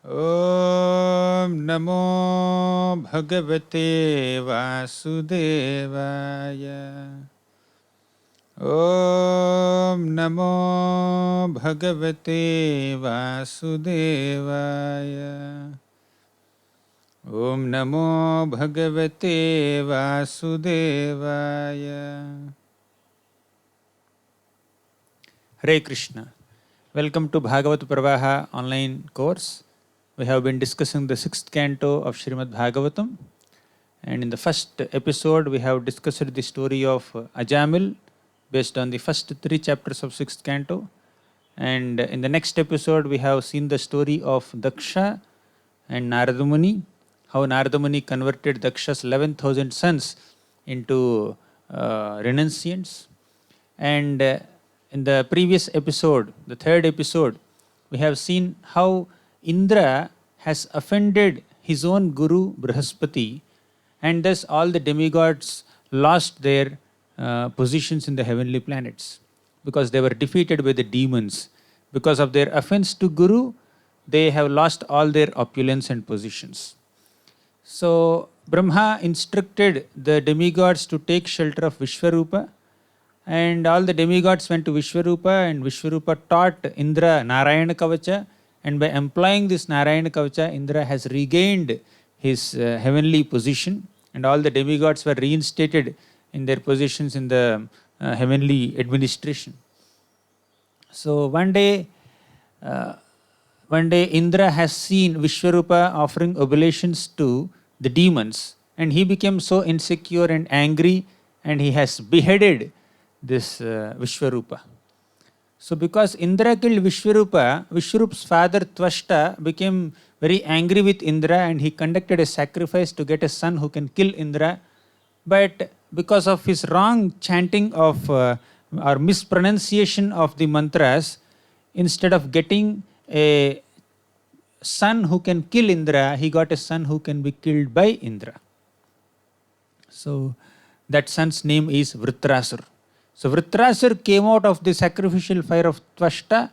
Om Namo Bhagavate Vasudevaya. Om Namo Bhagavate Vasudevaya. Om Namo Bhagavate Vasudevaya. Hare Krishna. Welcome to Bhagavad Pravaha online course. We have been discussing the 6th canto of Srimad Bhagavatam. And in the first episode, we have discussed the story of Ajamil based on the first 3 chapters of 6th canto. And in the next episode, we have seen the story of Daksha and Narada Muni, how Narada Muni converted Daksha's 11,000 sons into renunciants. And in the previous episode, the third episode, we have seen how Indra has offended his own guru Brihaspati, and thus all the demigods lost their positions in the heavenly planets because they were defeated by the demons. Because of their offense to Guru, they have lost all their opulence and positions. So Brahma instructed the demigods to take shelter of Vishvarupa, and all the demigods went to Vishvarupa, and Vishvarupa taught Indra Narayana Kavacha, and by employing this Narayana Kavacha, Indra has regained his heavenly position, and all the demigods were reinstated in their positions in the heavenly administration. So one day Indra has seen Vishvarupa offering oblations to the demons, and he became so insecure and angry, and he has beheaded this Vishvarupa. So because Indra killed Vishvarupa, Vishwarupa's father Tvashta became very angry with Indra, and he conducted a sacrifice to get a son who can kill Indra. But because of his wrong chanting of or mispronunciation of the mantras, instead of getting a son who can kill Indra, he got a son who can be killed by Indra. So that son's name is Vritrasur. So Vritrasur came out of the sacrificial fire of Tvashta,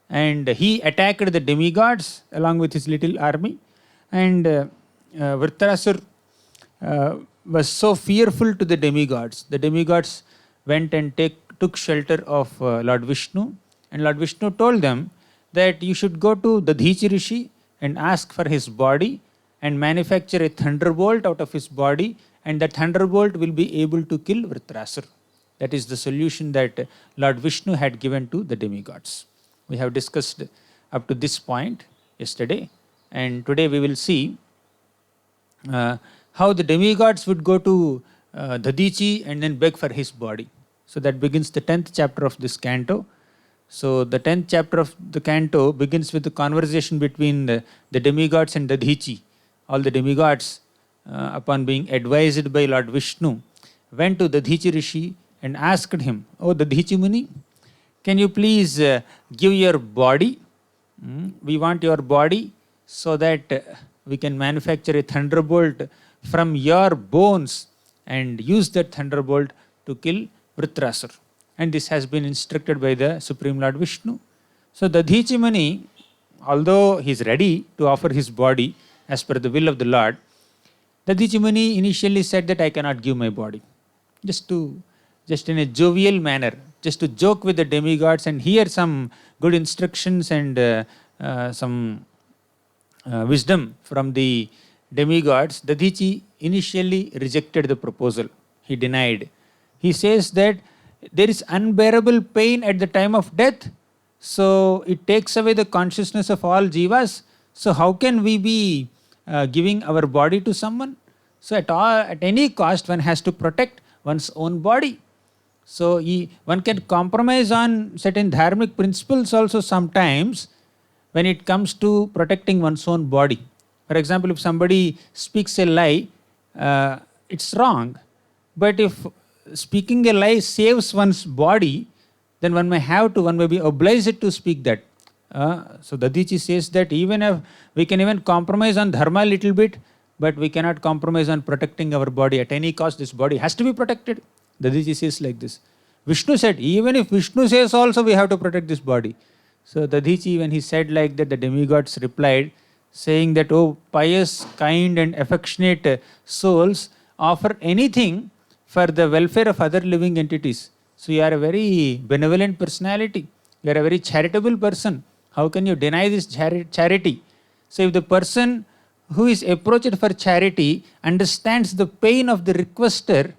and he attacked the demigods along with his little army. And Vritrasur was so fearful to the demigods. The demigods went and took shelter of Lord Vishnu, and Lord Vishnu told them that you should go to Dadhichi Rishi and ask for his body and manufacture a thunderbolt out of his body, and that thunderbolt will be able to kill Vritrasur. That is the solution that Lord Vishnu had given to the demigods. We have discussed up to this point yesterday, and today we will see how the demigods would go to Dadichi and then beg for his body. So that begins the 10th chapter of this canto. So the 10th chapter of the canto begins with the conversation between the demigods and Dadichi. All the demigods, upon being advised by Lord Vishnu, went to Dadichi Rishi and asked him, "Oh Dadichi Muni, can you please give your body? We want your body so that we can manufacture a thunderbolt from your bones and use that thunderbolt to kill Vritrasur." And this has been instructed by the Supreme Lord Vishnu. So Dadhichi Muni, although he is ready to offer his body as per the will of the Lord, Dadhichi Muni initially said that I cannot give my body. Just in a jovial manner, just to joke with the demigods and hear some good instructions and some wisdom from the demigods, Dadichi initially rejected the proposal. He denied. He says that there is unbearable pain at the time of death, so it takes away the consciousness of all jivas. So how can we be giving our body to someone? So at any cost, one has to protect one's own body. So one can compromise on certain dharmic principles also sometimes when it comes to protecting one's own body. For example, if somebody speaks a lie, it's wrong. But if speaking a lie saves one's body, then one may be obliged to speak that. So Dadichi says that even if we can even compromise on dharma a little bit, but we cannot compromise on protecting our body. At any cost, this body has to be protected. Dadichi says like this. Vishnu said, even if Vishnu says also, we have to protect this body. So Dadichi, when he said like that, the demigods replied, saying that, oh, pious, kind, and affectionate souls offer anything for the welfare of other living entities. So you are a very benevolent personality. You are a very charitable person. How can you deny this charity? So if the person who is approached for charity understands the pain of the requester,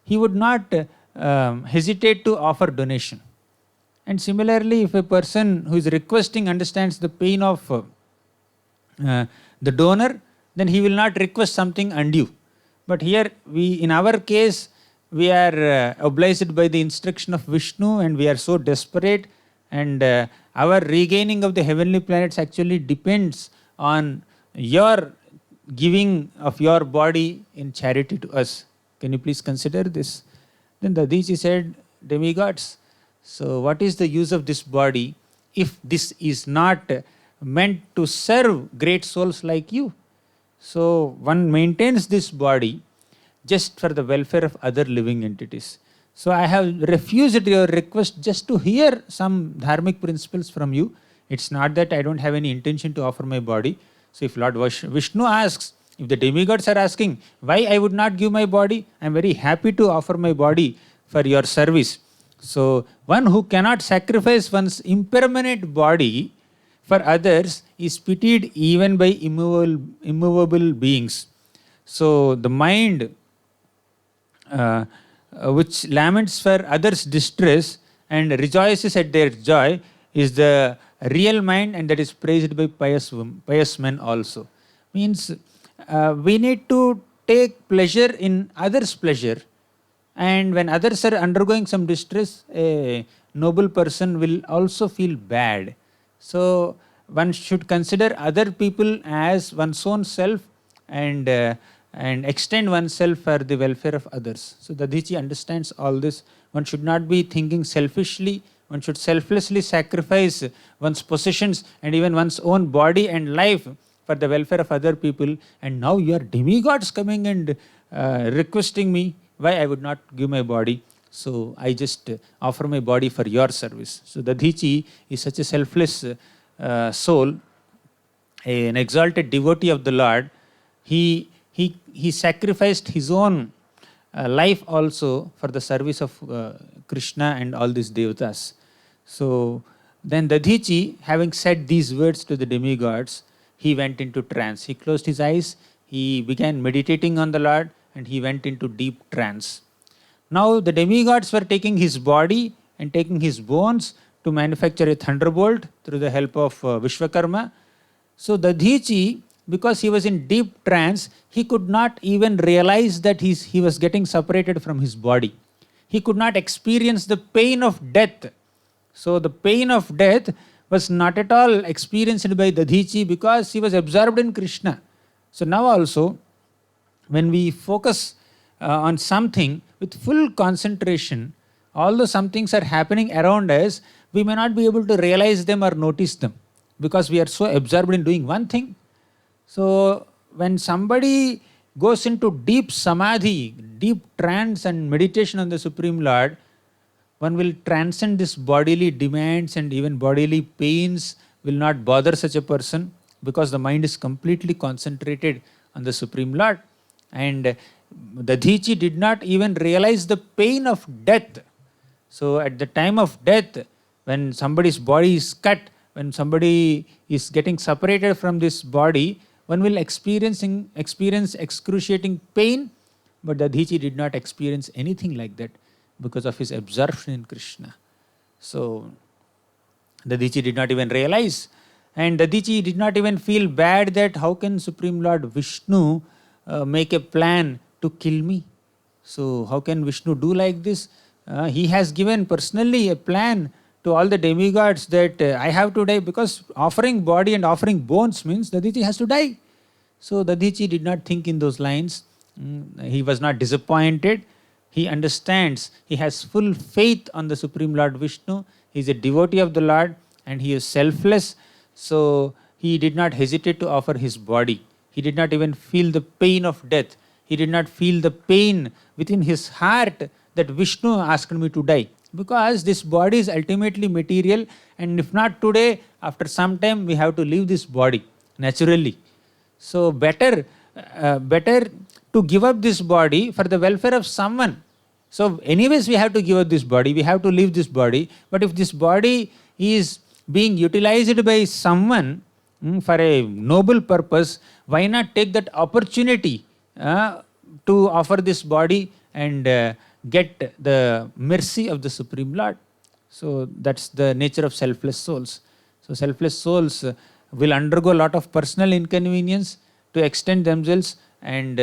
he would not hesitate to offer donation. And similarly, if a person who is requesting understands the pain of the donor, then he will not request something undue. But here, in our case, we are obliged by the instruction of Vishnu, and we are so desperate, and our regaining of the heavenly planets actually depends on your giving of your body in charity to us. Can you please consider this? Then Dadichi said, demigods, so what is the use of this body if this is not meant to serve great souls like you? So one maintains this body just for the welfare of other living entities. So I have refused your request just to hear some dharmic principles from you. It's not that I don't have any intention to offer my body. So if Lord Vishnu asks, if the demigods are asking why I would not give my body, I am very happy to offer my body for your service. So one who cannot sacrifice one's impermanent body for others is pitied even by immovable beings. So the mind which laments for others' distress and rejoices at their joy is the real mind, and that is praised by pious men also. Means we need to take pleasure in others' pleasure, and when others are undergoing some distress, a noble person will also feel bad. So one should consider other people as one's own self, and extend oneself for the welfare of others. So Dadichi understands all this. One should not be thinking selfishly. One should selflessly sacrifice one's possessions and even one's own body and life for the welfare of other people. And now you are demigods coming and requesting me why I would not give my body. So I just offer my body for your service. So Dadichi is such a selfless soul, an exalted devotee of the Lord. He sacrificed his own life also for the service of Krishna and all these devatas. So then Dadichi, having said these words to the demigods, he went into trance. He closed his eyes, he began meditating on the Lord, and he went into deep trance. Now the demigods were taking his body and taking his bones to manufacture a thunderbolt through the help of Vishwakarma. So Dadichi, because he was in deep trance, he could not even realize that he was getting separated from his body. He could not experience the pain of death. So the pain of death was not at all experienced by Dadichi because he was absorbed in Krishna. So now also, when we focus on something with full concentration, although some things are happening around us, we may not be able to realize them or notice them because we are so absorbed in doing one thing. So when somebody goes into deep samadhi, deep trance and meditation on the Supreme Lord, one will transcend this bodily demands, and even bodily pains will not bother such a person because the mind is completely concentrated on the Supreme Lord. And Dadichi did not even realize the pain of death. So at the time of death, when somebody's body is cut, when somebody is getting separated from this body, one will experience excruciating pain, but Dadichi did not experience anything like that because of his absorption in Krishna. So Dadichi did not even realize, and Dadichi did not even feel bad that how can Supreme Lord Vishnu make a plan to kill me? So how can Vishnu do like this? He has given personally a plan to all the demigods that I have to die, because offering body and offering bones means Dadichi has to die. So Dadichi did not think in those lines. He was not disappointed. He understands. He has full faith on the Supreme Lord Vishnu. He is a devotee of the Lord and he is selfless. So he did not hesitate to offer his body. He did not even feel the pain of death. He did not feel the pain within his heart that Vishnu asked me to die. Because this body is ultimately material, and if not today, after some time we have to leave this body. naturally. So better to give up this body for the welfare of someone. So anyways, we have to give up this body, we have to leave this body. But if this body is being utilized by someone for a noble purpose, why not take that opportunity to offer this body and get the mercy of the Supreme Lord? So that's the nature of selfless souls. So selfless souls will undergo a lot of personal inconvenience to extend themselves and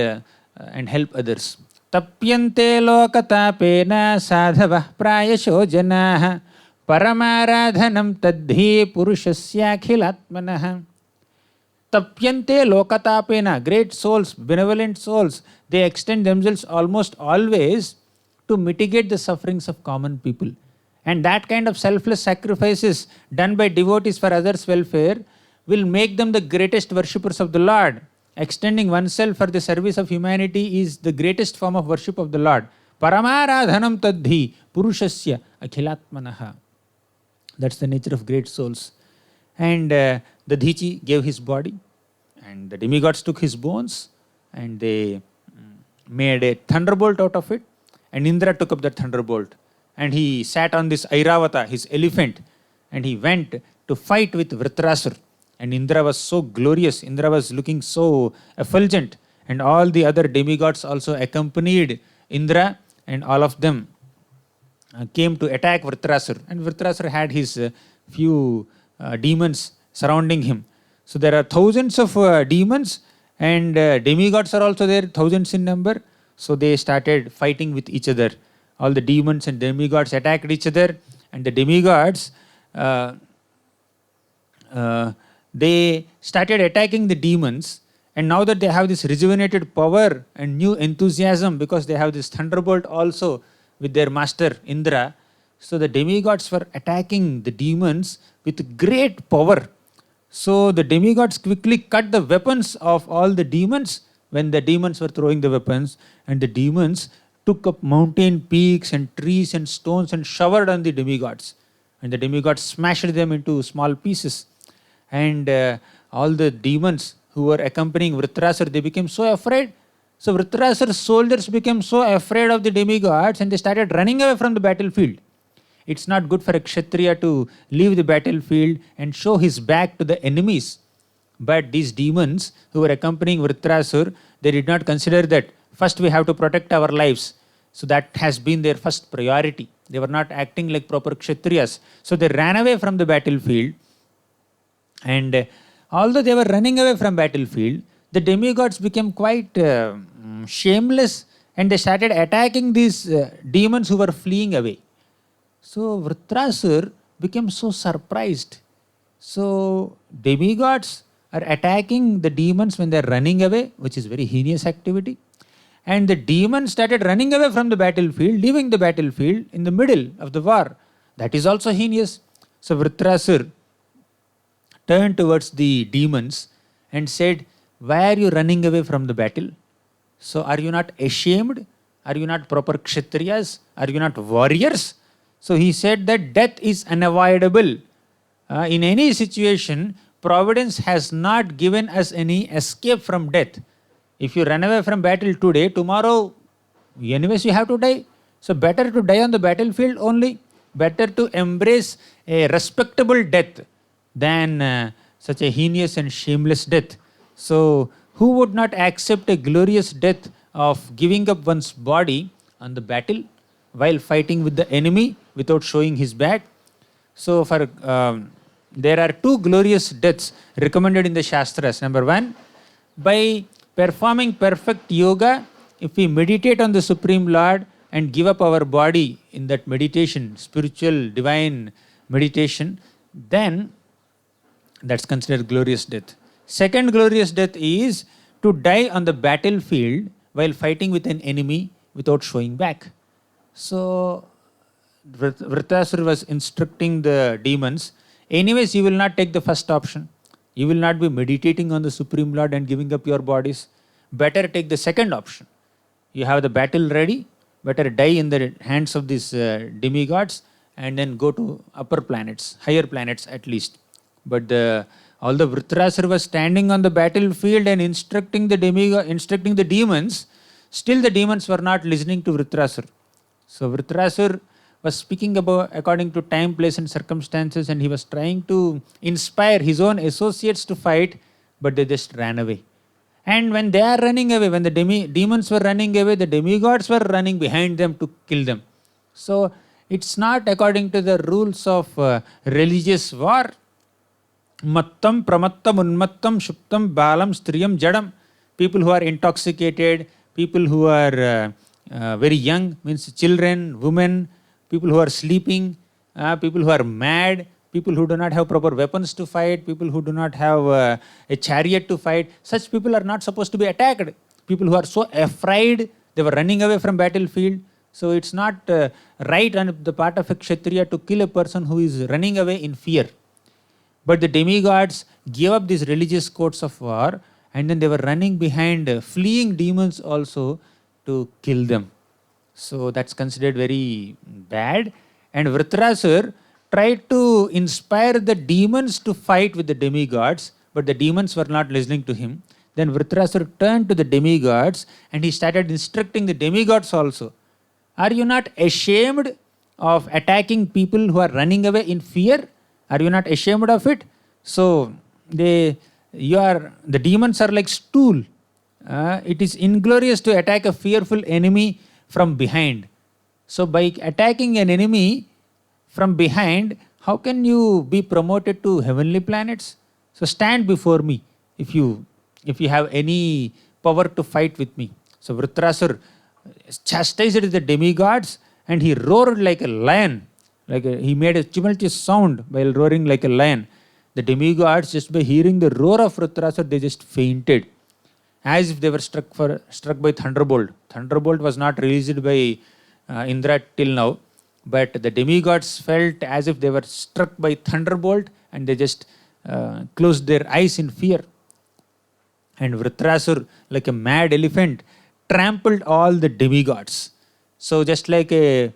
help others. Tapyante lokatapena sadhavah prayasho janah paramaradhanam tadhi purushasya akhilatmanah. Tapyante lokatapena, great souls, benevolent souls, they extend themselves almost always to mitigate the sufferings of common people. And that kind of selfless sacrifices done by devotees for others' welfare will make them the greatest worshippers of the Lord. Extending oneself for the service of humanity is the greatest form of worship of the Lord. Paramaradhanam tadhi purushasya akhilatmanaha. That's the nature of great souls. And the Dhichi gave his body, and the demigods took his bones, and they made a thunderbolt out of it. And Indra took up that thunderbolt, and he sat on this Airavata, his elephant, and he went to fight with Vritrasur. And Indra was so glorious, Indra was looking so effulgent, and all the other demigods also accompanied Indra, and all of them came to attack Vritrasur. And Vritrasur had his few demons surrounding him. So there are thousands of demons, and demigods are also there, thousands in number. So they started fighting with each other. All the demons and demigods attacked each other, and the demigods they started attacking the demons. And now that they have this rejuvenated power and new enthusiasm, because they have this thunderbolt also with their master Indra, so the demigods were attacking the demons with great power. So the demigods quickly cut the weapons of all the demons when the demons were throwing the weapons, and the demons took up mountain peaks and trees and stones and showered on the demigods. And the demigods smashed them into small pieces. And all the demons who were accompanying Vritrasur, they became so afraid. So Vritrasur's soldiers became so afraid of the demigods, and they started running away from the battlefield. It's not good for a Kshatriya to leave the battlefield and show his back to the enemies. But these demons who were accompanying Vritrasur, they did not consider that first we have to protect our lives. So that has been their first priority. They were not acting like proper Kshatriyas. So they ran away from the battlefield. And although they were running away from battlefield, the demigods became quite shameless, and they started attacking these demons who were fleeing away. So Vritrasur became so surprised. So demigods are attacking the demons when they are running away, which is very heinous activity. And the demons started running away from the battlefield, leaving the battlefield in the middle of the war. That is also heinous. So Vritrasur turned towards the demons and said, "Why are you running away from the battle? So are you not ashamed? Are you not proper Kshatriyas? Are you not warriors?" So he said that death is unavoidable. In any situation, Providence has not given us any escape from death. If you run away from battle today, tomorrow, anyways you have to die. So better to die on the battlefield only. Better to embrace a respectable death than such a heinous and shameless death. So who would not accept a glorious death of giving up one's body on the battle while fighting with the enemy without showing his back? So there are two glorious deaths recommended in the Shastras. Number one, by performing perfect yoga, if we meditate on the Supreme Lord and give up our body in that meditation, spiritual, divine meditation, then that's considered glorious death. Second glorious death is to die on the battlefield while fighting with an enemy without showing back. So Vritrasur was instructing the demons, anyways you will not take the first option. You will not be meditating on the Supreme Lord and giving up your bodies. Better take the second option. You have the battle ready, better die in the hands of these demigods and then go to upper planets, higher planets at least. But Although Vritrasura was standing on the battlefield and instructing the demons, still the demons were not listening to Vritrasura. So Vritrasura was speaking about according to time, place, and circumstances, and he was trying to inspire his own associates to fight, but they just ran away. And when they are running away, when the demons were running away, the demigods were running behind them to kill them. So it's not according to the rules of religious war. Mattam, pramattam, unmattam, shuptam, balam, striyam, jadam. People who are intoxicated, people who are very young, means children, women, people who are sleeping, people who are mad, people who do not have proper weapons to fight, people who do not have a chariot to fight. Such people are not supposed to be attacked. People who are so afraid, they were running away from battlefield. So it's not right on the part of a Kshatriya to kill a person who is running away in fear. But the demigods gave up these religious codes of war, and then they were running behind fleeing demons also to kill them. So that's considered very bad. And Vritrasura tried to inspire the demons to fight with the demigods, but the demons were not listening to him. Then Vritrasura turned to the demigods and he started instructing the demigods also. Are you not ashamed of attacking people who are running away in fear? Are you not ashamed of it? So the demons are like stool. It is inglorious to attack a fearful enemy from behind. So by attacking an enemy from behind, how can you be promoted to heavenly planets? So stand before me if you have any power to fight with me. So Vritrasura chastised the demigods and he roared like a lion. He made a tumultuous sound while roaring like a lion. The demigods, just by hearing the roar of Vritrasura, they just fainted, as if they were struck by thunderbolt. Thunderbolt was not released by Indra till now, but the demigods felt as if they were struck by thunderbolt, and they just closed their eyes in fear. And Vritrasura, like a mad elephant, trampled all the demigods. So just like a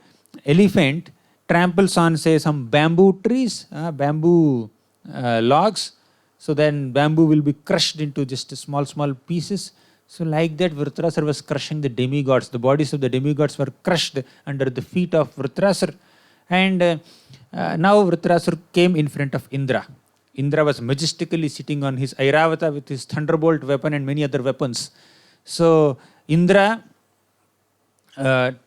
elephant tramples on, say, some bamboo trees, bamboo logs, so then bamboo will be crushed into just small pieces. So like that, Vritrasura was crushing the demigods. The bodies of the demigods were crushed under the feet of Vritrasura. And now Vritrasura came in front of Indra. Indra was majestically sitting on his Airavata with his thunderbolt weapon and many other weapons. So Indra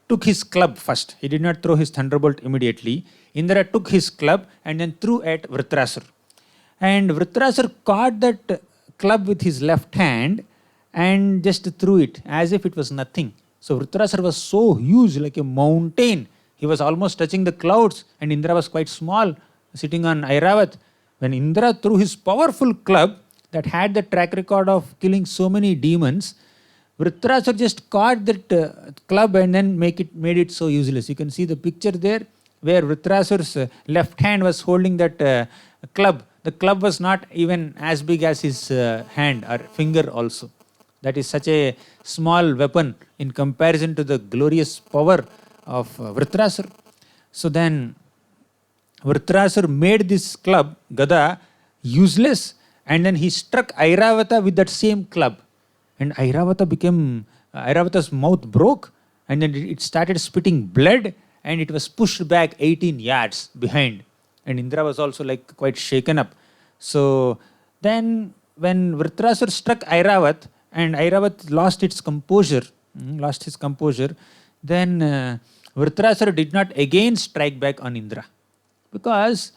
took his club first. He did not throw his thunderbolt immediately. Indra took his club and then threw at Vritrasura. And Vritrasura caught that club with his left hand and just threw it as if it was nothing. So Vritrasura was so huge, like a mountain. He was almost touching the clouds, and Indra was quite small, sitting on Airavat. When Indra threw his powerful club that had the track record of killing so many demons, Vritrasura just caught that club and then made it so useless. You can see the picture there where Vritrasura's left hand was holding that club. The club was not even as big as his hand or finger also. That is such a small weapon in comparison to the glorious power of Vritrasura. So then Vritrasura made this club, Gada, useless, and then he struck Airavata with that same club. And Airavata's mouth broke, and then it started spitting blood, and it was pushed back 18 yards behind. And Indra was also like quite shaken up. So then when Vritrasura struck Airavat, and Airavat lost his composure, then Vritrasura did not again strike back on Indra. Because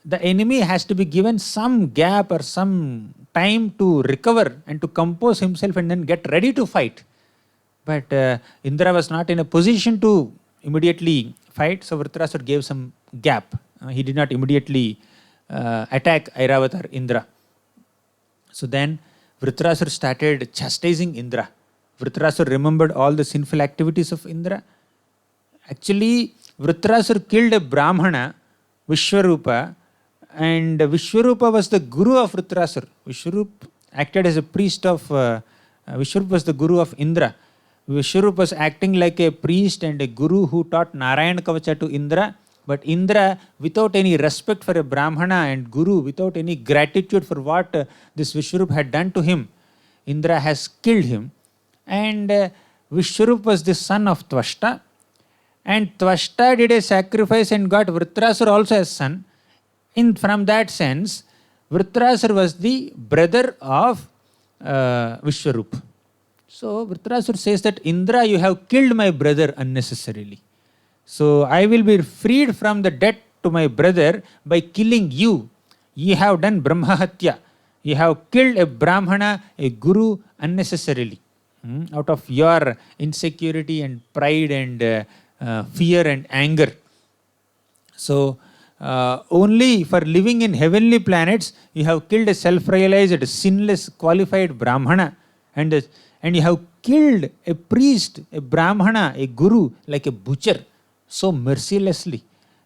the enemy has to be given some gap or some time to recover and to compose himself and then get ready to fight. But Indra was not in a position to immediately fight, so Vritrasura gave some gap. He did not immediately attack Airavat or Indra. So then Vritrasura started chastising Indra. Vritrasura remembered all the sinful activities of Indra. Actually, Vritrasura killed a Brahmana, Vishwarupa, and Vishwarupa was the guru of Vritrasura. Vishwarupa acted as a priest of, Vishwarupa was the guru of Indra. Vishwarupa was acting like a priest and a guru who taught Narayana Kavacha to Indra. But Indra, without any respect for a Brahmana and Guru, without any gratitude for what this Vishwarup had done to him, Indra has killed him. And Vishwarup was the son of Tvashta. And Tvashta did a sacrifice and got Vritrasura also as son. From that sense, Vritrasura was the brother of Vishwarup. So Vritrasura says that, Indra, you have killed my brother unnecessarily. So I will be freed from the debt to my brother by killing you. You have done Brahmahatya. You have killed a Brahmana, a Guru unnecessarily. Out of your insecurity and pride and fear and anger. So only for living in heavenly planets, you have killed a self-realized, sinless, qualified Brahmana. And you have killed a priest, a Brahmana, a Guru, like a butcher, so mercilessly.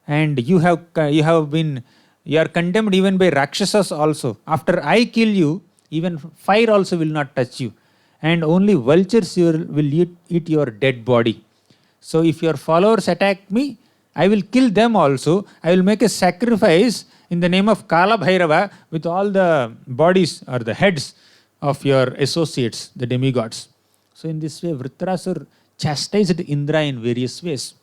And you are condemned even by Rakshasas also. After I kill you, even fire also will not touch you. And only vultures will eat your dead body. So if your followers attack me, I will kill them also. I will make a sacrifice in the name of Kala Bhairava with all the bodies or the heads of your associates, the demigods. So in this way, Vritrasura chastised Indra in various ways.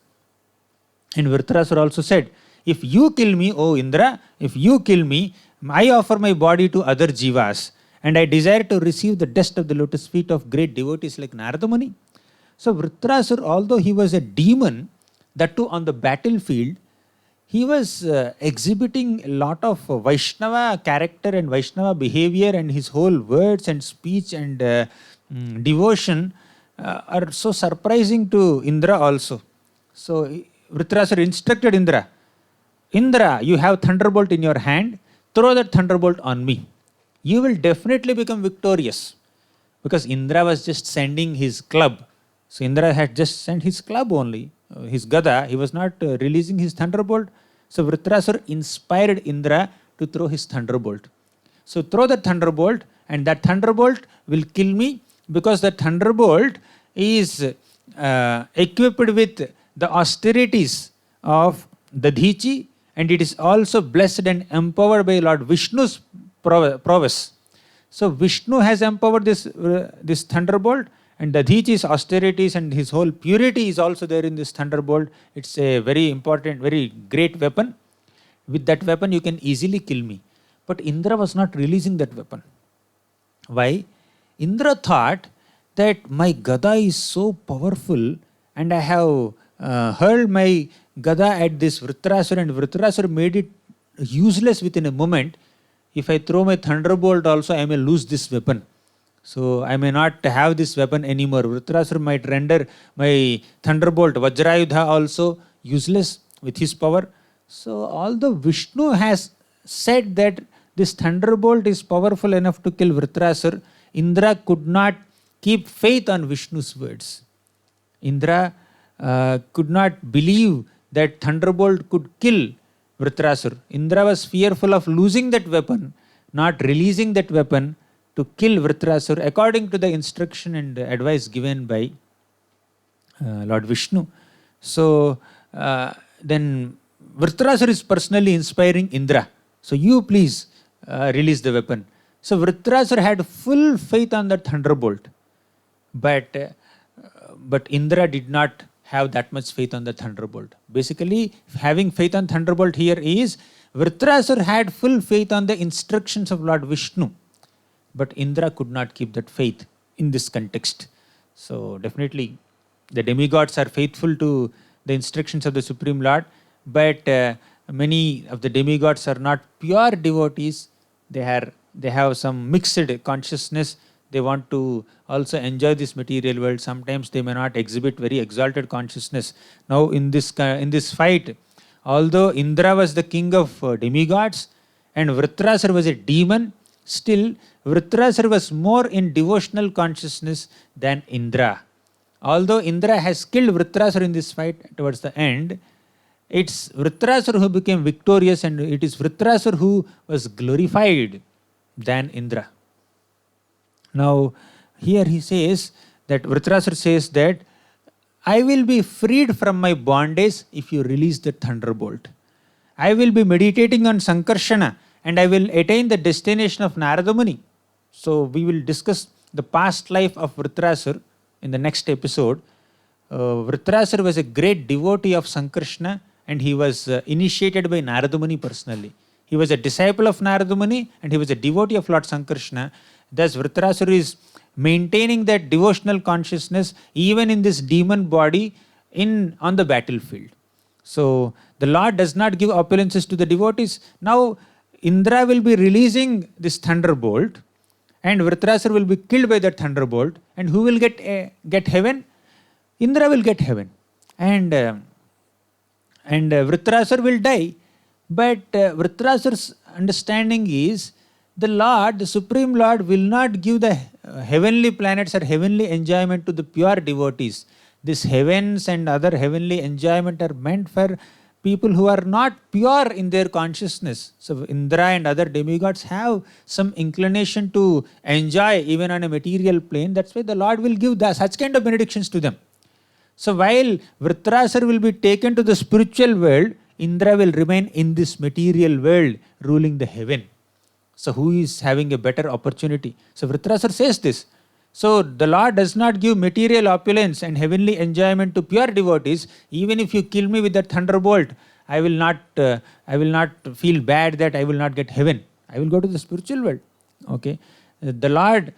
And Vritrasura also said, if you kill me, O Indra, if you kill me, I offer my body to other jivas, and I desire to receive the dust of the lotus feet of great devotees like Narada Muni. So Vritrasura, although he was a demon, that too on the battlefield, he was exhibiting a lot of Vaishnava character and Vaishnava behavior, and his whole words and speech and devotion are so surprising to Indra also. So Vritrasura instructed Indra, Indra, you have thunderbolt in your hand, throw that thunderbolt on me. You will definitely become victorious. Because Indra was just sending his club. So Indra had just sent his club only, his gada. He was not releasing his thunderbolt. So Vritrasura inspired Indra to throw his thunderbolt. So throw the thunderbolt, and that thunderbolt will kill me, because the thunderbolt is equipped with the austerities of Dadhichi, and it is also blessed and empowered by Lord Vishnu's prowess. So Vishnu has empowered this thunderbolt, and Dadhichi's austerities and his whole purity is also there in this thunderbolt. It's a very important, very great weapon. With that weapon you can easily kill me. But Indra was not releasing that weapon. Why? Indra thought that my gada is so powerful, and I have hurled my gada at this Vritrasura, and Vritrasura made it useless within a moment. If I throw my thunderbolt also, I may lose this weapon. So I may not have this weapon anymore. Vritrasura might render my thunderbolt Vajrayudha also useless with his power. So although Vishnu has said that this thunderbolt is powerful enough to kill Vritrasura, Indra could not keep faith on Vishnu's words. Indra could not believe that thunderbolt could kill Vritrasura. Indra was fearful of losing that weapon, not releasing that weapon to kill Vritrasura according to the instruction and advice given by Lord Vishnu. So then Vritrasura is personally inspiring Indra. So you please release the weapon. So Vritrasura had full faith on that thunderbolt. But Indra did not have that much faith on the thunderbolt. Basically, having faith on thunderbolt here is, Vritrasura had full faith on the instructions of Lord Vishnu. But Indra could not keep that faith in this context. So definitely the demigods are faithful to the instructions of the Supreme Lord, but many of the demigods are not pure devotees. They have some mixed consciousness. They want to also enjoy this material world. Sometimes they may not exhibit very exalted consciousness. Now in this fight, although Indra was the king of demigods and Vritrasura was a demon, still Vritrasura was more in devotional consciousness than Indra. Although Indra has killed Vritrasura in this fight towards the end, it's Vritrasura who became victorious, and it is Vritrasura who was glorified than Indra. Now here he says that Vritrasura says that I will be freed from my bondage if you release the thunderbolt. I will be meditating on Sankarshana and I will attain the destination of Narada Muni. So, we will discuss the past life of Vritrasur in the next episode. Vritrasur was a great devotee of Sankarshana and he was initiated by Narada Muni personally. He was a disciple of Narada Muni and he was a devotee of Lord Sankarshana. Thus, Vritrasur is maintaining that devotional consciousness even in this demon body on the battlefield. So, the Lord does not give opulences to the devotees. Now, Indra will be releasing this thunderbolt and Vritrasur will be killed by that thunderbolt. And who will get heaven? Indra will get heaven. And Vritrasur will die. But Vritrasur's understanding is the Lord, the Supreme Lord, will not give the heavenly planets or heavenly enjoyment to the pure devotees. These heavens and other heavenly enjoyment are meant for people who are not pure in their consciousness. So Indra and other demigods have some inclination to enjoy even on a material plane. That's why the Lord will give such kind of benedictions to them. So while Vritrasur will be taken to the spiritual world, Indra will remain in this material world ruling the heaven. So who is having a better opportunity? So Vritrasur says this. So the Lord does not give material opulence and heavenly enjoyment to pure devotees. Even if you kill me with that thunderbolt, I will not feel bad that I will not get heaven. I will go to the spiritual world. Okay, the Lord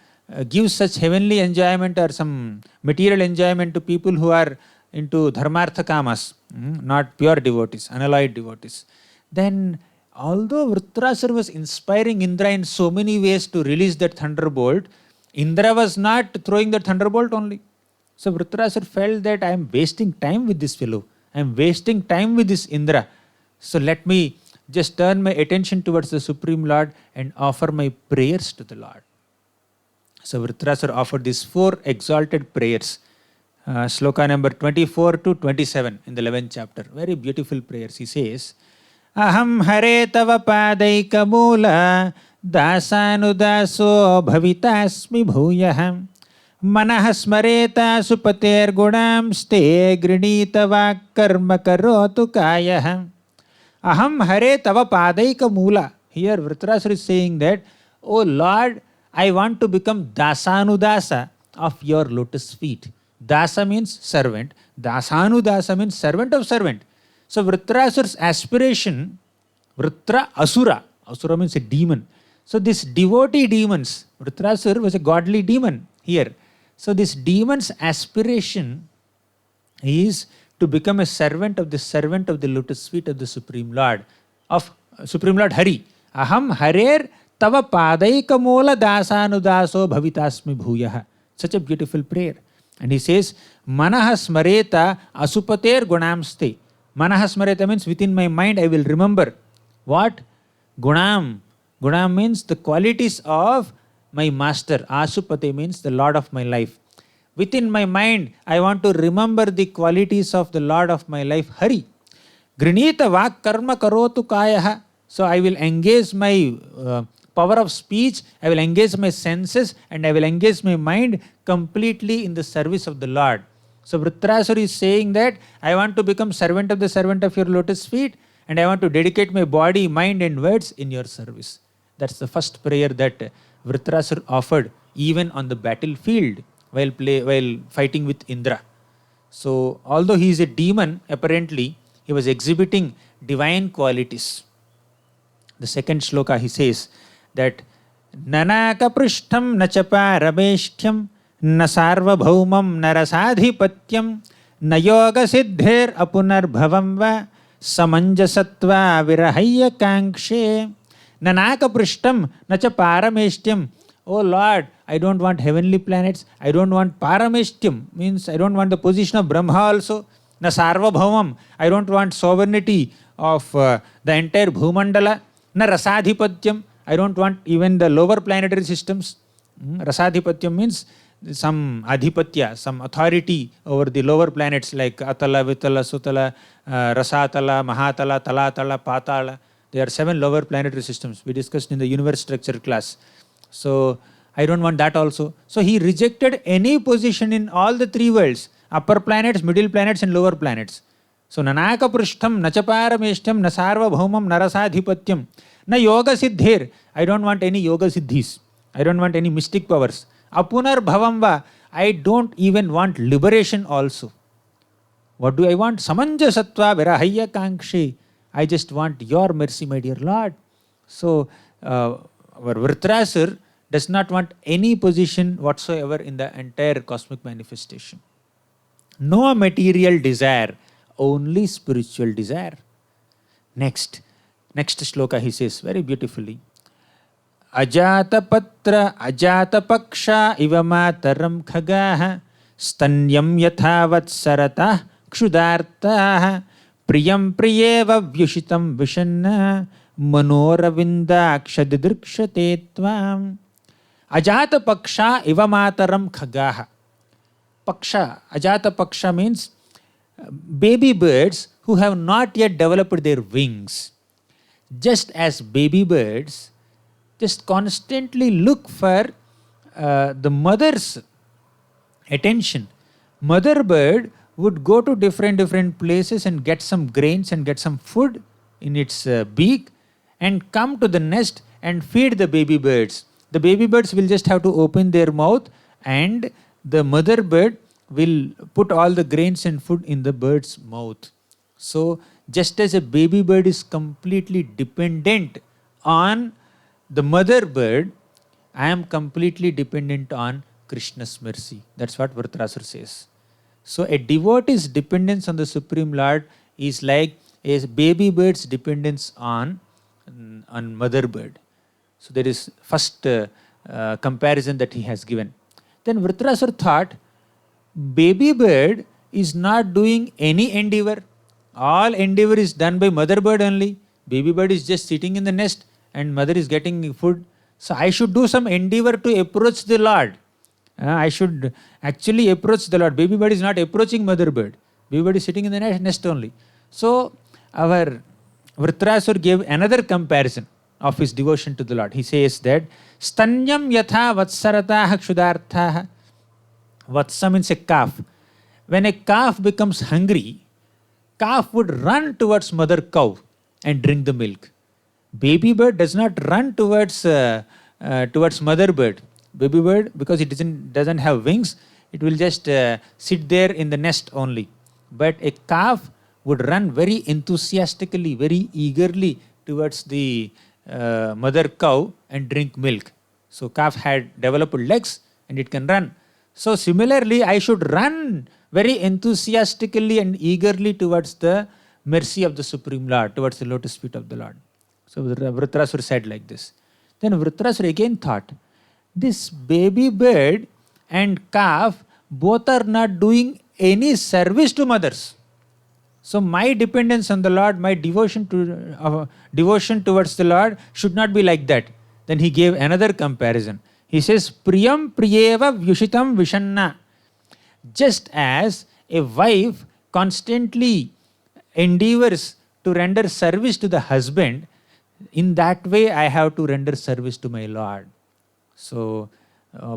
gives such heavenly enjoyment or some material enjoyment to people who are into dharmartha kamas, not pure devotees, unalloyed devotees. Then, although Vritrasur was inspiring Indra in so many ways to release that thunderbolt, Indra was not throwing the thunderbolt only. So Vritrasur felt that I am wasting time with this fellow. I am wasting time with this Indra. So let me just turn my attention towards the Supreme Lord and offer my prayers to the Lord. So Vritrasur offered these 4 exalted prayers. Sloka number 24 to 27 in the 11th chapter. Very beautiful prayers. He says, Aham hare tava padaika moola dasanudaso bhavitasmi bhuyaham manah smareta supater gunam ste grinita va karma karotu kayaham. Aham hare tava padaika moola. Here Vritrasur is saying that, O Lord, I want to become dasanudasa of your lotus feet. Dasa means servant. Dasanudasa means servant of servant. So Vritrasur's aspiration, Vritra Asura. Asura means a demon. So this devotee demons, Vritrasur was a godly demon here. So this demon's aspiration is to become a servant of the lotus feet of the Supreme Lord, Hari. Aham harer tava padaika moola dasanudaso bhavitasmi bhuyaha. Such a beautiful prayer. And he says, Manaha smareta asupater gunamste. Manaha smareta means within my mind I will remember. What? Gunam. Gunam means the qualities of my master. Asupate means the Lord of my life. Within my mind, I want to remember the qualities of the Lord of my life, Hari. Grinita vak karma karotu kayaha. So I will engage my power of speech, I will engage my senses and I will engage my mind completely in the service of the Lord. So Vritrasur is saying that I want to become servant of your lotus feet and I want to dedicate my body, mind and words in your service. That's the first prayer that Vritrasur offered even on the battlefield while fighting with Indra. So although he is a demon, apparently he was exhibiting divine qualities. The second shloka he says that Nanaka prishtham nachapa rabeshtyam na sarva bhaumam narasadhipatyam na yoga siddher apunar bhavam va samanjasatva virahaya kankshe nanaka prishtham nacha parameshtyam. Oh Lord, I don't want heavenly planets. I don't want parameshtyam, means I don't want the position of Brahma also. Na sarva bhaumam, I don't want sovereignty of the entire Bhumandala. Na rasadhipatyam, I don't want even the lower planetary systems. Rasadhipatyam means some adhipatya, some authority over the lower planets like Atala, Vitala, Sutala, Rasatala, Mahatala, Talatala, Patala. There are 7 lower planetary systems we discussed in the universe structure class. So I don't want that also. So he rejected any position in all the 3 worlds. upper planets, middle planets and lower planets. So nanaka prishtham, nachaparameshtam, nasarvabhaumam, narasadhipatyam, na yoga siddhir. I don't want any yoga siddhis. I don't want any mystic powers. Apunar bhavamba. I don't even want liberation also. What do I want? Samanjasatva virahaya kankshi. I just want your mercy, my dear Lord. So our Vritrasur does not want any position whatsoever in the entire cosmic manifestation. No material desire, only spiritual desire. Next shloka he says very beautifully. Ajata patra ajata paksha iva mataram khagaha stanyam yathavat sarata kshudartaha priyam priyeva vyushitam vishanna manoravindakshadidrikshate tvam. Ajata paksha iva mataram khagaha. Paksha, ajata paksha means baby birds who have not yet developed their wings. Just as baby birds just constantly look for the mother's attention. Mother bird would go to different places and get some grains and get some food in its beak and come to the nest and feed the baby birds. The baby birds will just have to open their mouth and the mother bird will put all the grains and food in the bird's mouth. So just as a baby bird is completely dependent on the mother bird, I am completely dependent on Krishna's mercy. That's what Vritrasur says. So a devotee's dependence on the Supreme Lord is like a baby bird's dependence on mother bird. So there is first comparison that he has given. Then Vritrasur thought, baby bird is not doing any endeavor. All endeavor is done by mother bird only. Baby bird is just sitting in the nest and mother is getting food. So I should do some endeavor to approach the Lord. I should actually approach the Lord. Baby bird is not approaching mother bird. Baby bird is sitting in the nest only. So our Vritrasur gave another comparison of his devotion to the Lord. He says that Stanyam yatha vatsarataha kshudarthaha. Vatsa means a calf. When a calf becomes hungry, calf would run towards mother cow and drink the milk. Baby bird does not run towards mother bird. Baby bird, because it doesn't have wings, it will just sit there in the nest only. But a calf would run very enthusiastically, very eagerly towards the mother cow and drink milk. So calf had developed legs and it can run. So similarly, I should run very enthusiastically and eagerly towards the mercy of the Supreme Lord, towards the lotus feet of the Lord. So Vritrasur said like this. Then Vritrasur again thought, this baby bird and calf both are not doing any service to mothers. So my dependence on the Lord, my devotion towards the Lord should not be like that. Then he gave another comparison. He says, Priyam priyeva vyushitam vishanna. Just as a wife constantly endeavors to render service to the husband, in that way I have to render service to my Lord. So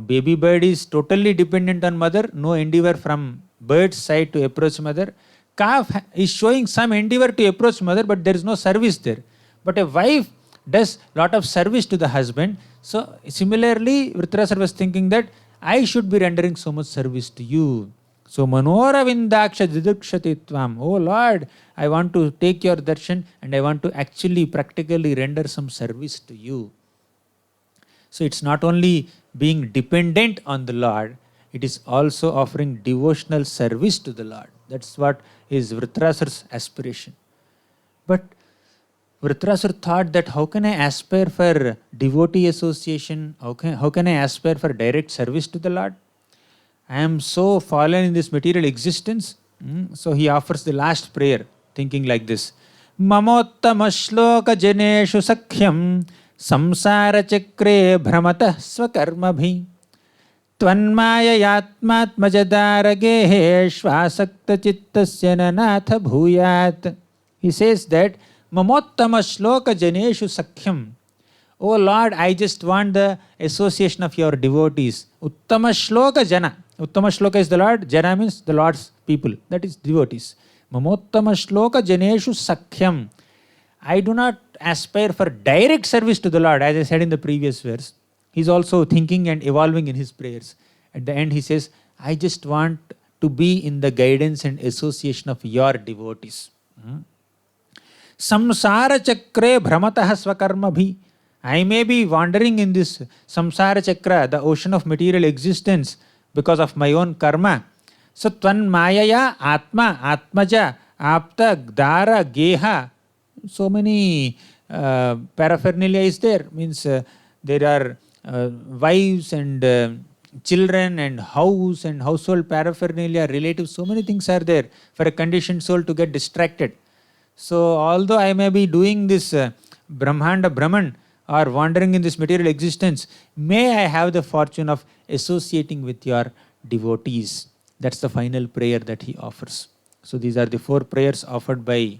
baby bird is totally dependent on mother, no endeavor from bird's side to approach mother. Calf is showing some endeavor to approach mother, but there is no service there. But a wife does lot of service to the husband. So similarly, Vritrasur was thinking that I should be rendering so much service to you. So manoravindaksha didukshati tvam. Oh Lord, I want to take your darshan and I want to actually practically render some service to you. So it's not only being dependent on the Lord, it is also offering devotional service to the Lord. That's what is Vritrasur's aspiration. But Vritrasur thought that how can I aspire for devotee association? How can I aspire for direct service to the Lord? I am so fallen in this material existence. So he offers the last prayer, thinking like this. Mamottama shloka janeshu sakhyam samsara chakre bhramata swakarmabhi tvanmaya yatmatmajadaragehe shvasakta chittasya nanatha bhuyat. He says that Mamottama shloka janeshu sakhyam. Oh Lord, I just want the association of your devotees. Uttama shloka jana. Uttama shloka is the Lord, jana means the Lord's people, that is devotees. Mamottama shloka janeshu sakhyam. I do not aspire for direct service to the Lord, as I said in the previous verse. He's also thinking and evolving in his prayers. At the end, he says, I just want to be in the guidance and association of your devotees. Samsara chakre bhramatah swakarma bhi. I may be wandering in this samsara chakra, the ocean of material existence, because of my own karma. So, tvan mayaya atma, atmaja, apta, gdara, geha. So many paraphernalia is there. Means there are wives and children and house and household paraphernalia, relatives. So many things are there for a conditioned soul to get distracted. So although I may be doing this Brahmanda Brahman or wandering in this material existence, may I have the fortune of associating with your devotees. That's the final prayer that he offers. So these are the 4 prayers offered by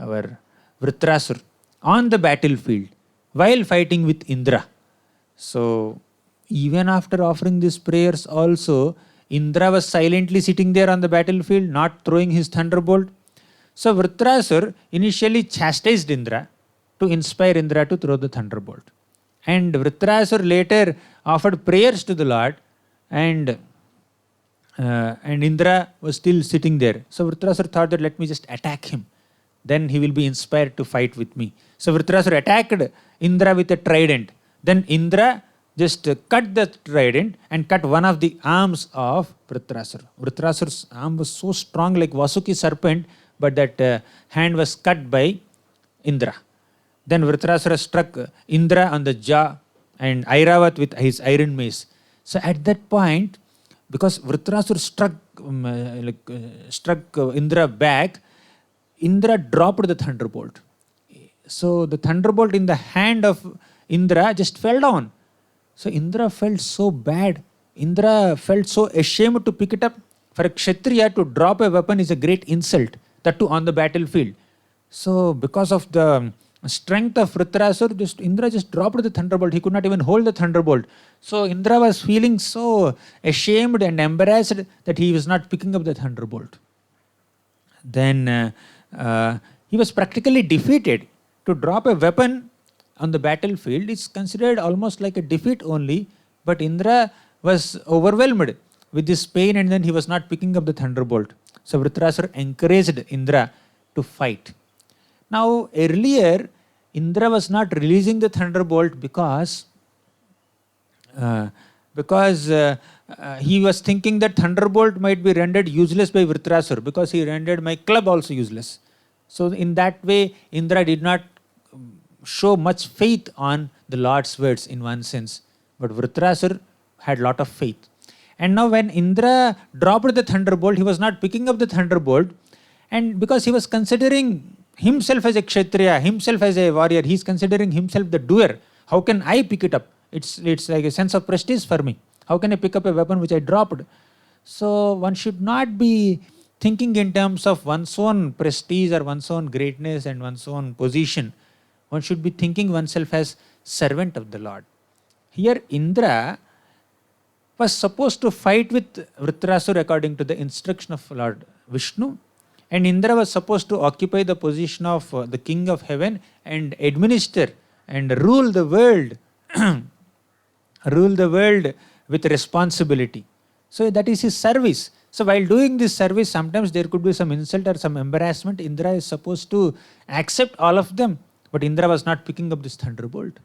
our Vritrasur on the battlefield while fighting with Indra. So even after offering these prayers also, Indra was silently sitting there on the battlefield, not throwing his thunderbolt. So Vritrasur initially chastised Indra to inspire Indra to throw the thunderbolt. And Vritrasur later offered prayers to the Lord, and Indra was still sitting there. So Vritrasur thought that let me just attack him. Then he will be inspired to fight with me. So Vritrasur attacked Indra with a trident. Then Indra just cut the trident and cut one of the arms of Vritrasur. Vritrasur's arm was so strong like Vasuki serpent, but that hand was cut by Indra. Then Vritrasura struck Indra on the jaw and Airavat with his iron mace. So at that point, because Vritrasura struck Indra back, Indra dropped the thunderbolt. So the thunderbolt in the hand of Indra just fell down. So Indra felt so bad. Indra felt so ashamed to pick it up. For a Kshatriya to drop a weapon is a great insult, that too on the battlefield. So because of the strength of Vritrasur, Indra just dropped the thunderbolt. He could not even hold the thunderbolt. So Indra was feeling so ashamed and embarrassed that he was not picking up the thunderbolt. Then he was practically defeated. To drop a weapon on the battlefield is considered almost like a defeat only, but Indra was overwhelmed with this pain and then he was not picking up the thunderbolt. So Vritrasur encouraged Indra to fight. Now earlier Indra was not releasing the thunderbolt because he was thinking that thunderbolt might be rendered useless by Vritrasur because he rendered my club also useless. So in that way Indra did not show much faith on the Lord's words in one sense. But Vritrasur had lot of faith. And now when Indra dropped the thunderbolt, he was not picking up the thunderbolt. And because he was considering himself as a Kshatriya, himself as a warrior, he is considering himself the doer. How can I pick it up? It's like a sense of prestige for me. How can I pick up a weapon which I dropped? So one should not be thinking in terms of one's own prestige or one's own greatness and one's own position. One should be thinking oneself as servant of the Lord. Here Indra was supposed to fight with Vritrasur according to the instruction of Lord Vishnu, and Indra was supposed to occupy the position of the king of heaven and administer and rule the world with responsibility. So that is his service. So while doing this service, sometimes there could be some insult or some embarrassment. Indra is supposed to accept all of them. But Indra was not picking up this thunderbolt.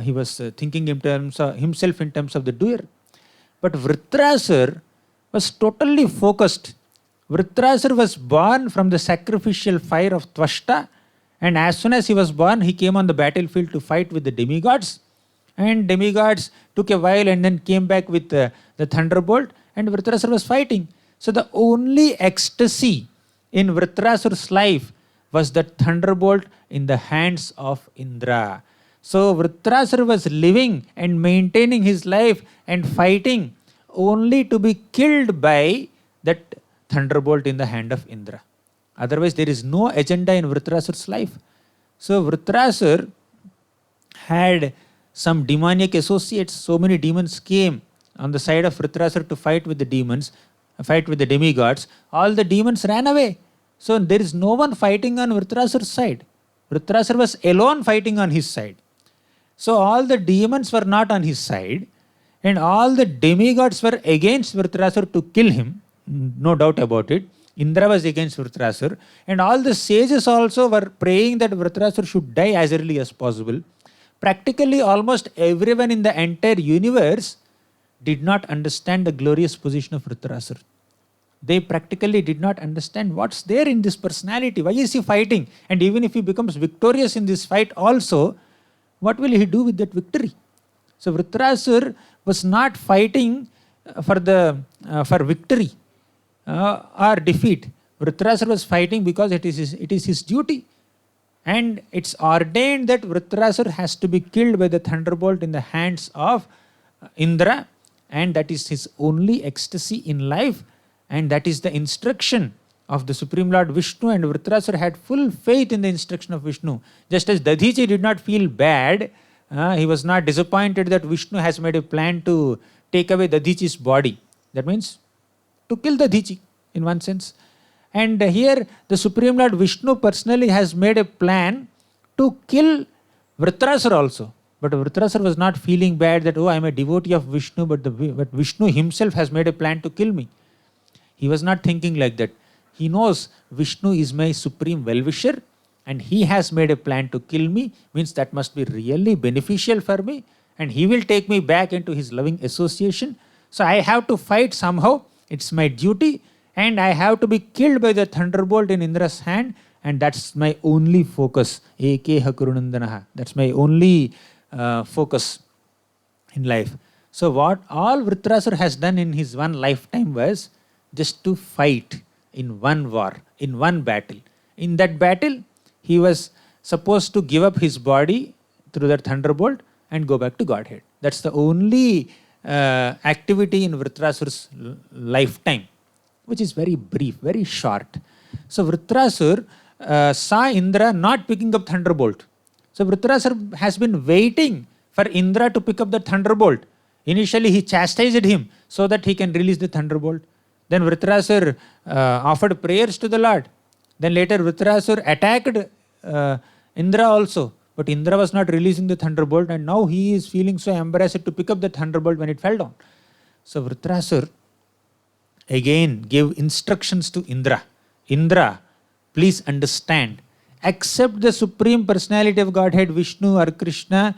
He was thinking in terms of himself in terms of the doer. But Vritrasur was totally focused. Vritrasur was born from the sacrificial fire of Tvashta, and as soon as he was born, he came on the battlefield to fight with the demigods. And demigods took a while and then came back with the thunderbolt, and Vritrasur was fighting. So the only ecstasy in Vritrasur's life was the thunderbolt in the hands of Indra. So Vritrasur was living and maintaining his life and fighting only to be killed by that thunderbolt in the hand of Indra. Otherwise there is no agenda in Vritrasur's life. So Vritrasur had some demonic associates. So many demons came on the side of Vritrasura to fight with the demons, fight with the demigods. All the demons ran away. So there is no one fighting on Vritrasura's side. Vritrasura was alone fighting on his side. So all the demons were not on his side, and all the demigods were against Vritrasura to kill him. No doubt about it. Indra was against Vritrasura, and all the sages also were praying that Vritrasura should die as early as possible. Practically almost everyone in the entire universe did not understand the glorious position of Vritrasura. They practically did not understand what's there in this personality. Why is he fighting? And even if he becomes victorious in this fight also, what will he do with that victory? So Vritrasura was not fighting for victory or defeat. Vritrasura was fighting because it is his duty. And it's ordained that Vritrasura has to be killed by the thunderbolt in the hands of Indra, and that is his only ecstasy in life, and that is the instruction of the Supreme Lord Vishnu, and Vritrasura had full faith in the instruction of Vishnu. Just as Dadhichi did not feel bad, he was not disappointed that Vishnu has made a plan to take away Dadhichi's body. That means to kill Dadhichi in one sense. And here the Supreme Lord Vishnu personally has made a plan to kill Vritrasura also. But Vritrasura was not feeling bad that, oh, I am a devotee of Vishnu, but Vishnu himself has made a plan to kill me. He was not thinking like that. He knows Vishnu is my supreme well-wisher, and he has made a plan to kill me, means that must be really beneficial for me, and he will take me back into his loving association. So I have to fight somehow. It's my duty, and I have to be killed by the thunderbolt in Indra's hand, and that's my only focus. Ekeha Kurunandanaha. That's my only focus in life. So what all Vritrasura has done in his one lifetime was just to fight in one war, in one battle. In that battle, he was supposed to give up his body through that thunderbolt and go back to Godhead. That's the only activity in Vritrasura's lifetime, which is very brief, very short. So Vritrasura saw Indra not picking up thunderbolt. So Vritrasura has been waiting for Indra to pick up the thunderbolt. Initially he chastised him so that he can release the thunderbolt. Then Vritrasura offered prayers to the Lord. Then later Vritrasura attacked Indra also. But Indra was not releasing the thunderbolt, and now he is feeling so embarrassed to pick up the thunderbolt when it fell down. So Vritrasura again gave instructions to Indra. Indra, please understand, except the Supreme Personality of Godhead, Vishnu or Krishna,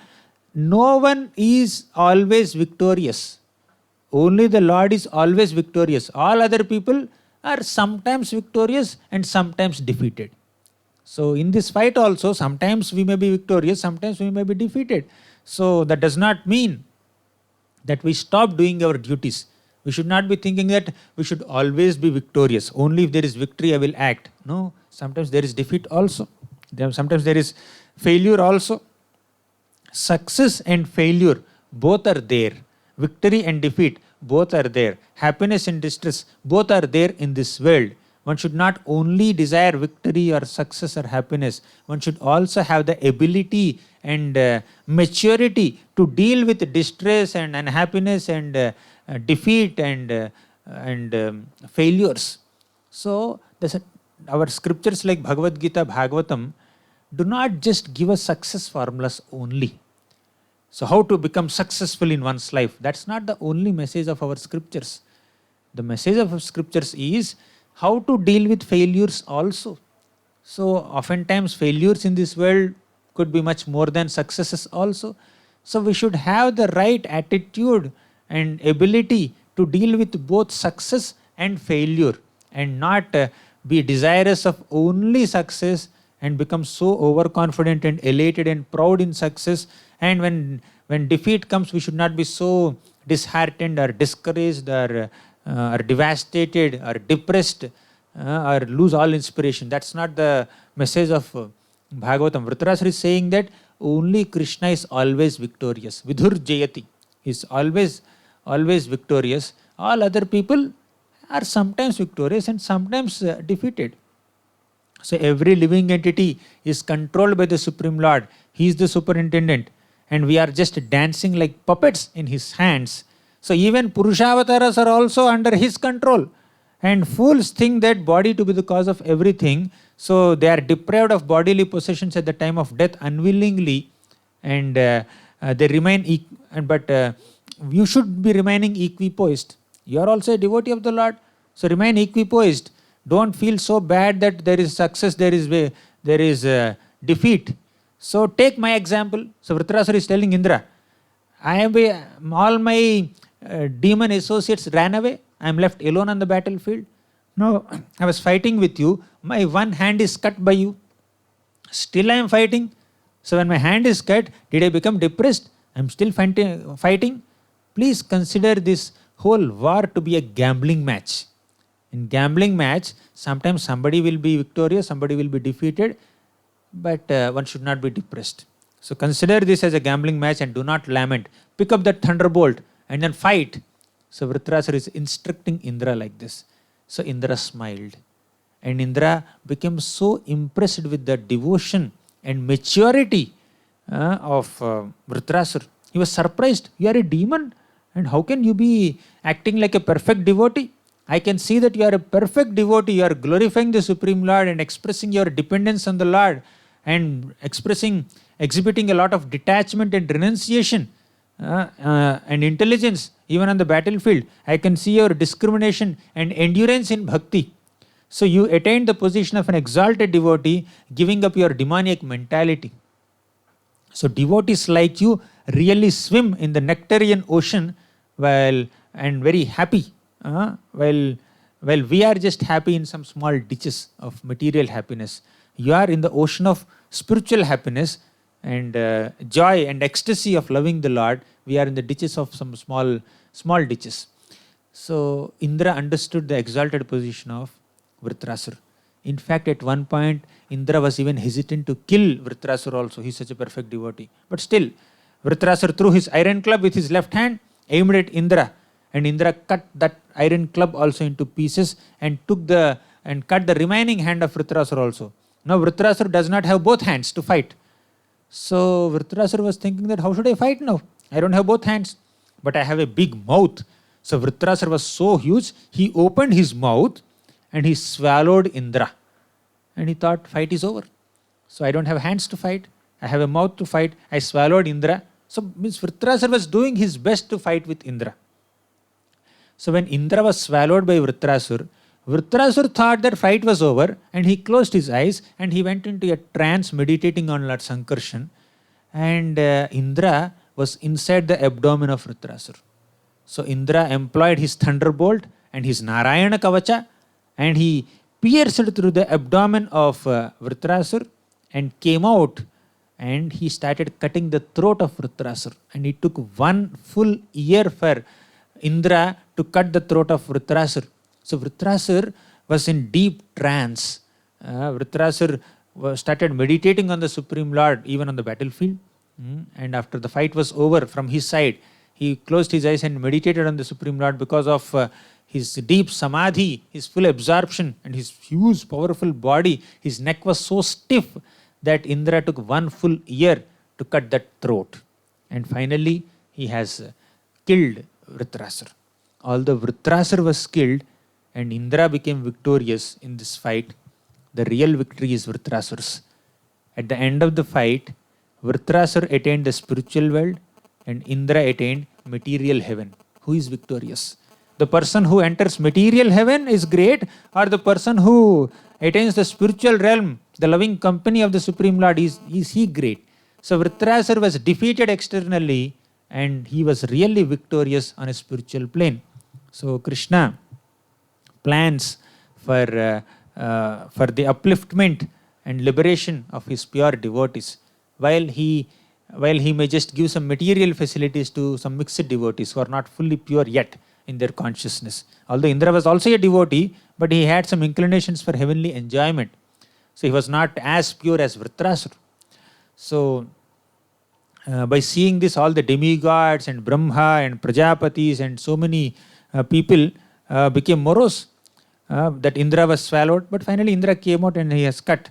no one is always victorious. Only the Lord is always victorious. All other people are sometimes victorious and sometimes defeated. So in this fight also, sometimes we may be victorious, sometimes we may be defeated. So that does not mean that we stop doing our duties. We should not be thinking that we should always be victorious. Only if there is victory I will act. No, sometimes there is defeat also. Sometimes there is failure also. Success and failure, both are there. Victory and defeat, both are there. Happiness and distress, both are there in this world. One should not only desire victory or success or happiness. One should also have the ability and maturity to deal with distress and unhappiness and defeat and failures. So our scriptures like Bhagavad Gita, Bhagavatam do not just give us success formulas only. So how to become successful in one's life? That's not the only message of our scriptures. The message of our scriptures is how to deal with failures also. So oftentimes failures in this world could be much more than successes also. So we should have the right attitude and ability to deal with both success and failure, and not be desirous of only success and become so overconfident and elated and proud in success. And when defeat comes, we should not be so disheartened or discouraged or devastated or depressed or lose all inspiration. That's not the message of Bhagavatam. Vritrasura is saying that only Krishna is always victorious. Vidhur Jayati is always victorious. All other people are sometimes victorious and sometimes defeated. So every living entity is controlled by the Supreme Lord. He is the superintendent. and we are just dancing like puppets in his hands. So even Purushavasaras are also under his control. And fools think that body to be the cause of everything, so they are deprived of bodily possessions at the time of death unwillingly, and they remain. But you should be remaining equipoised. You are also a devotee of the Lord, so remain equipoised. Don't feel so bad that there is success, there is defeat. So take my example. So Vritarasura is telling Indra, all my demon associates ran away. I am left alone on the battlefield. No, I was fighting with you. My one hand is cut by you. Still I am fighting. So when my hand is cut, did I become depressed? I am still fighting. Please consider this whole war to be a gambling match. In gambling match, sometimes somebody will be victorious, somebody will be defeated, but one should not be depressed. So consider this as a gambling match and do not lament. Pick up that thunderbolt and then fight. So Vritarasura is instructing Indra like this. So Indra smiled, and Indra became so impressed with the devotion and maturity of Vritarasura. He was surprised. You are a demon, and how can you be acting like a perfect devotee? I can see that you are a perfect devotee. You are glorifying the Supreme Lord and expressing your dependence on the Lord, and exhibiting a lot of detachment and renunciation and intelligence even on the battlefield. I can see your discrimination and endurance in bhakti. So you attained the position of an exalted devotee, giving up your demoniac mentality. So devotees like you really swim in the nectarian ocean and very happy. While we are just happy in some small ditches of material happiness. You are in the ocean of spiritual happiness and joy and ecstasy of loving the Lord. We are in the ditches of some small ditches. So Indra understood the exalted position of Vritarasura. In fact, at one point, Indra was even hesitant to kill Vritarasura also. He is such a perfect devotee. But still, Vritarasura threw his iron club with his left hand, aimed at Indra, and Indra cut that iron club also into pieces and cut the remaining hand of Vritarasura also. Now Vritarasura does not have both hands to fight. So Vritarasura was thinking that how should I fight now? I don't have both hands, but I have a big mouth. So Vritarasura was so huge, he opened his mouth and he swallowed Indra. And he thought, fight is over. So I don't have hands to fight. I have a mouth to fight. I swallowed Indra. So means Vritarasura was doing his best to fight with Indra. So when Indra was swallowed by Vritarasura, Vritarasura thought that fight was over, and he closed his eyes and he went into a trance meditating on Lord Sankarshan, and Indra was inside the abdomen of Vritarasura. So Indra employed his thunderbolt and his Narayana Kavacha, and he pierced through the abdomen of Vritarasura and came out, and he started cutting the throat of Vritarasura, and it took 1 full year for Indra to cut the throat of Vritarasura. So Vritarasura was in deep trance. Vritarasura started meditating on the Supreme Lord even on the battlefield. And after the fight was over from his side, he closed his eyes and meditated on the Supreme Lord because of his deep samadhi, his full absorption, and his huge powerful body. His neck was so stiff that Indra took 1 full year to cut that throat. And finally, he has killed Vritarasura. Although Vritarasura was killed and Indra became victorious in this fight, the real victory is Vritarasura's. At the end of the fight, Vritarasura attained the spiritual world and Indra attained material heaven. Who is victorious? The person who enters material heaven is great, or the person who attains the spiritual realm, the loving company of the Supreme Lord, is he great? So Vritarasura was defeated externally and he was really victorious on a spiritual plane. So Krishna plans for the upliftment and liberation of his pure devotees, while he may just give some material facilities to some mixed devotees who are not fully pure yet in their consciousness. Although Indra was also a devotee, but he had some inclinations for heavenly enjoyment. So he was not as pure as Vritarasura. So by seeing this, all the demigods and Brahma and Prajapatis and so many people became morose that Indra was swallowed. But finally Indra came out and he has cut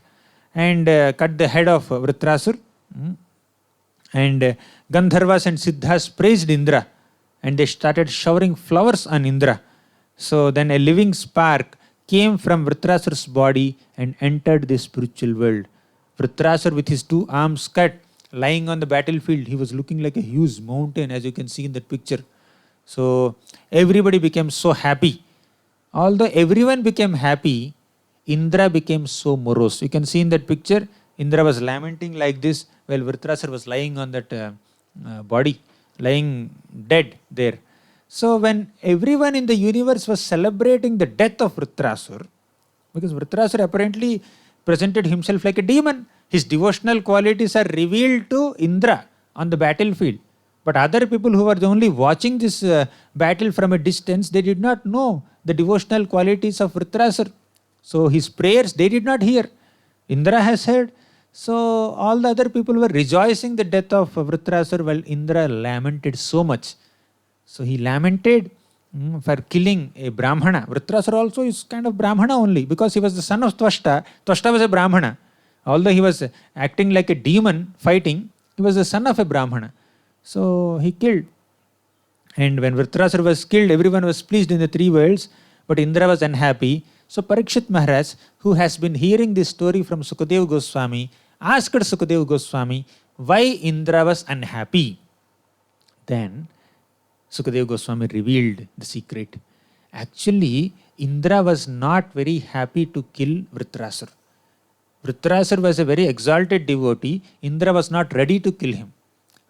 the head of Vritarasura. And Gandharvas and Siddhas praised Indra, and they started showering flowers on Indra. So then a living spark came from Vritrasur's body and entered the spiritual world. Vritrasur, with his two arms cut, lying on the battlefield, he was looking like a huge mountain, as you can see in that picture. So everybody became so happy. Although everyone became happy, Indra became so morose. You can see in that picture, Indra was lamenting like this while Vritrasur was lying on that body, lying dead there. So when everyone in the universe was celebrating the death of Vritrasur, because Vritrasur apparently presented himself like a demon, his devotional qualities are revealed to Indra on the battlefield. But other people who were only watching this battle from a distance, they did not know the devotional qualities of Vritrasur. So his prayers they did not hear. Indra has heard. So all the other people were rejoicing the death of Vritrasur while Indra lamented so much. So he lamented for killing a Brahmana. Vritrasur also is kind of Brahmana only because he was the son of Twashta. Twashta was a Brahmana. Although he was acting like a demon fighting, he was the son of a Brahmana. So he killed. And when Vritrasur was killed, everyone was pleased in the three worlds, but Indra was unhappy. So Parikshit Maharaj, who has been hearing this story from Sukadeva Goswami, asked Sukadeva Goswami why Indra was unhappy. Then Sukadeva Goswami revealed the secret. Actually, Indra was not very happy to kill Vritrasur. Vritrasur was a very exalted devotee. Indra was not ready to kill him.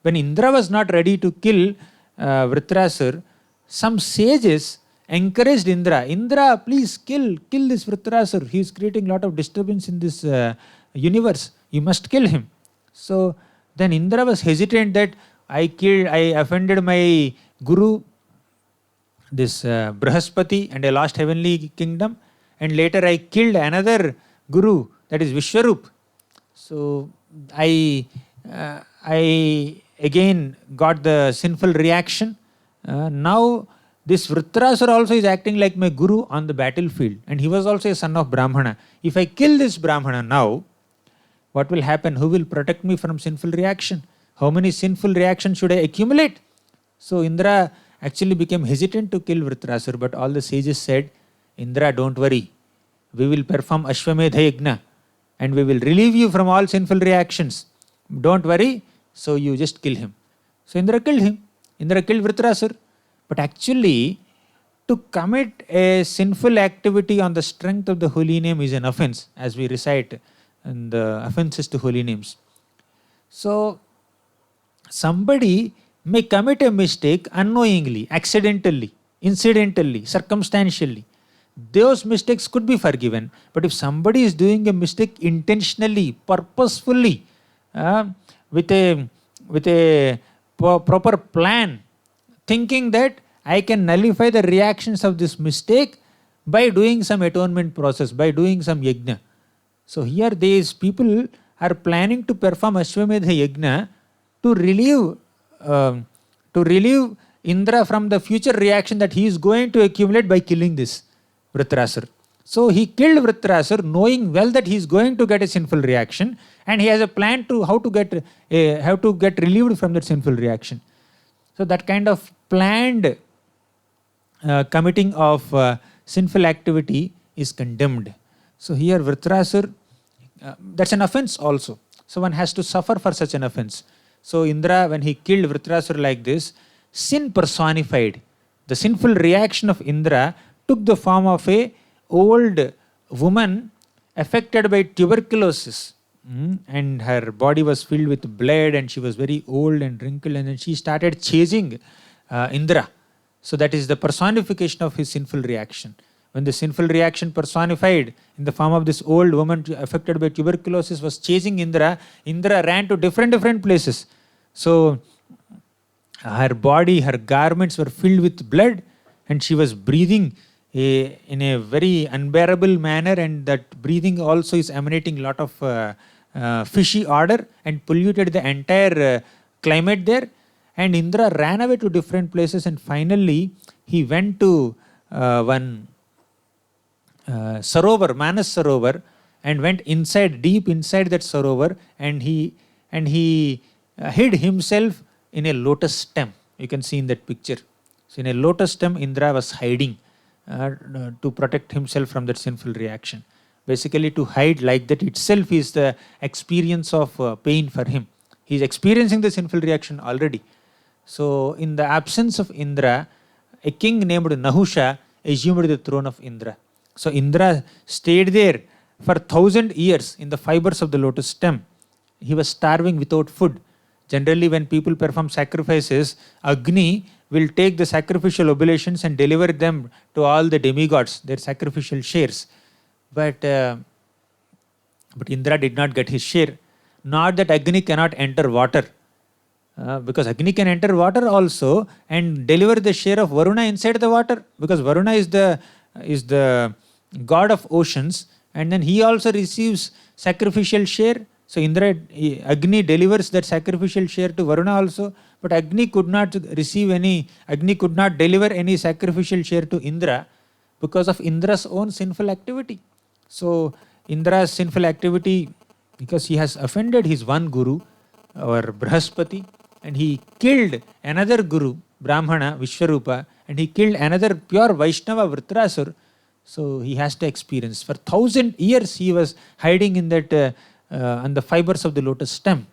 When Indra was not ready to kill Vritrasur, some sages encouraged Indra, Indra, please kill this Vritrasur. He is creating a lot of disturbance in this universe. You must kill him. So then Indra was hesitant that I offended my guru, this Brahaspati, and I lost heavenly kingdom. And later I killed another guru, that is Vishwarup. So I again got the sinful reaction. Now this Vritrasur also is acting like my guru on the battlefield, and he was also a son of Brahmana. If I kill this Brahmana now, what will happen? Who will protect me from sinful reaction? How many sinful reactions should I accumulate? So Indra actually became hesitant to kill Vritrasur, but all the sages said, Indra, don't worry. We will perform Ashwamedha Yajna and we will relieve you from all sinful reactions. Don't worry. So you just kill him. So Indra killed him. Indra killed Vritrasur. But actually, to commit a sinful activity on the strength of the holy name is an offense, as we recite in the offenses to holy names. So somebody may commit a mistake unknowingly, accidentally, incidentally, circumstantially. Those mistakes could be forgiven. But if somebody is doing a mistake intentionally, purposefully, with a proper plan, thinking that I can nullify the reactions of this mistake by doing some atonement process, by doing some yajna. So here these people are planning to perform Ashwamedha Yajna to relieve Indra from the future reaction that he is going to accumulate by killing this Vritrasur. So he killed Vritrasur knowing well that he is going to get a sinful reaction, and he has a plan to how to get relieved from that sinful reaction. So that kind of planned committing of sinful activity is condemned. So here Vritrasur, that's an offense also. So one has to suffer for such an offense. So Indra, when he killed Vritrasur like this, sin personified. The sinful reaction of Indra took the form of a old woman affected by tuberculosis. And her body was filled with blood and she was very old and wrinkled, and then she started chasing Indra. So that is the personification of his sinful reaction. When the sinful reaction personified in the form of this old woman affected by tuberculosis was chasing Indra, Indra ran to different places. So her body, her garments were filled with blood, and she was breathing in a very unbearable manner, and that breathing also is emanating a lot of fishy odor and polluted the entire climate there. And Indra ran away to different places, and finally he went to one Sarovar, Manas Sarovar, and went inside, deep inside that Sarovar, and he hid himself in a lotus stem. You can see in that picture. So in a lotus stem, Indra was hiding to protect himself from that sinful reaction. Basically, to hide like that itself is the experience of pain for him. He is experiencing the sinful reaction already. So in the absence of Indra, a king named Nahusha assumed the throne of Indra. So Indra stayed there for 1,000 years in the fibers of the lotus stem. He was starving without food. Generally, when people perform sacrifices, Agni will take the sacrificial oblations and deliver them to all the demigods, their sacrificial shares. But Indra did not get his share. Not that Agni cannot enter water, because Agni can enter water also and deliver the share of Varuna inside the water, because Varuna is the god of oceans, and then he also receives sacrificial share. So Agni delivers that sacrificial share to Varuna also, but Agni could not deliver any sacrificial share to Indra because of Indra's own sinful activity. So Indra's sinful activity, because he has offended his one guru, or Brahaspati, and he killed another guru, Brahmana, Vishwarupa, and he killed another pure Vaishnava, Vritrasur. So he has to experience. For 1,000 years he was hiding in that on the fibers of the lotus stem.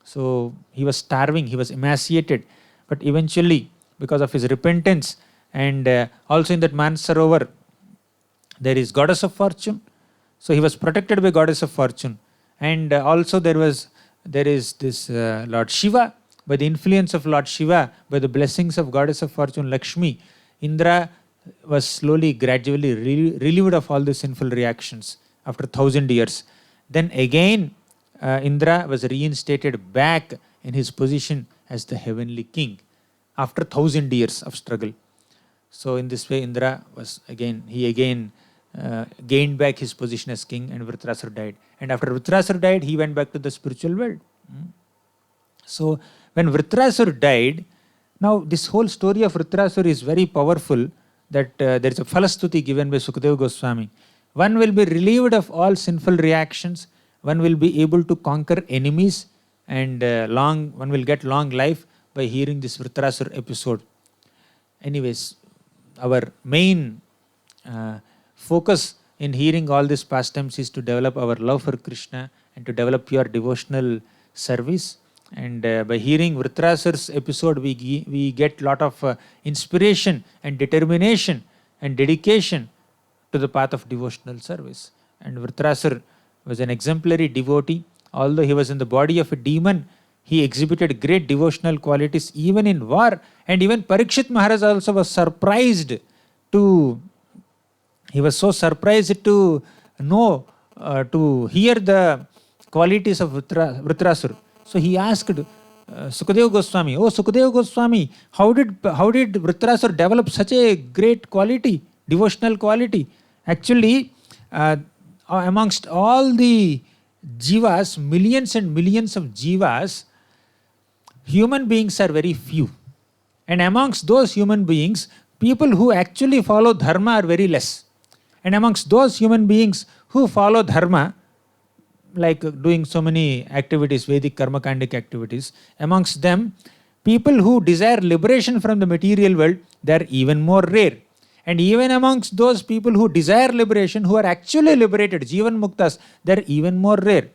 So he was starving, he was emaciated. But eventually, because of his repentance, and also in that Mansarovar, there is goddess of fortune. So he was protected by goddess of fortune. And also there is this Lord Shiva. By the influence of Lord Shiva, by the blessings of goddess of fortune Lakshmi, Indra was slowly, gradually relieved of all the sinful reactions after 1,000 years. Then again, Indra was reinstated back in his position as the heavenly king after 1,000 years of struggle. So in this way, Indra gained back his position as king, and Vritrasur died. And after Vritrasur died, he went back to the spiritual world. So when Vritrasur died, now this whole story of Vritrasur is very powerful, that there is a Falastuti given by Sukadeva Goswami. One will be relieved of all sinful reactions, one will be able to conquer enemies, and one will get long life by hearing this Vritrasur episode. Anyways, our main focus in hearing all these pastimes is to develop our love for Krishna and to develop pure devotional service. And by hearing Vritrasur's episode, we get lot of inspiration and determination and dedication to the path of devotional service. And Vritrasur was an exemplary devotee. Although he was in the body of a demon, he exhibited great devotional qualities even in war. And even Parikshit Maharaj also was surprised to know, to hear the qualities of Vritrasur. So he asked Sukadeva Goswami, "Oh Sukadeva Goswami, how did Vritrasur develop such a great quality, devotional quality?" Actually, amongst all the jivas, millions and millions of jivas, human beings are very few. And amongst those human beings, people who actually follow dharma are very less. And amongst those human beings who follow dharma, like doing so many activities, Vedic karmakandic activities, amongst them, people who desire liberation from the material world, they are even more rare. And even amongst those people who desire liberation, who are actually liberated, Jivan Muktas, they are even more rare.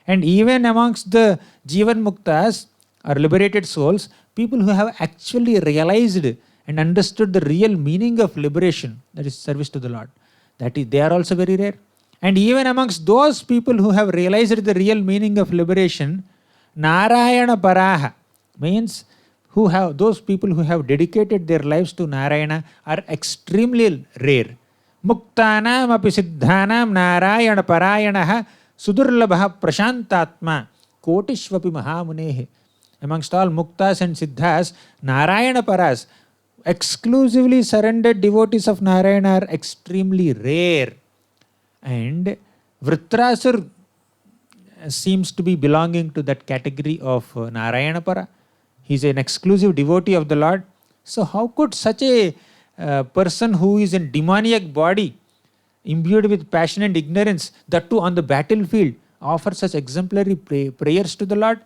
And even amongst the Jivan Muktas, or liberated souls, people who have actually realized and understood the real meaning of liberation, that is service to the Lord, they are also very rare. And even amongst those people who have realized the real meaning of liberation, Narayana Paraha, means those people who have dedicated their lives to Narayana are extremely rare. Muktanam api siddhanam Narayana Parayanaha Sudurlabha Prashantatma Kotishvapi Mahamunehe. Amongst all Muktas and Siddhas, Narayana Paras, exclusively surrendered devotees of Narayana, are extremely rare. And Vritrasur seems to be belonging to that category of Narayana Para. He is an exclusive devotee of the Lord. So how could such a person who is in demoniac body, imbued with passion and ignorance, that too on the battlefield, offer such exemplary prayers to the Lord?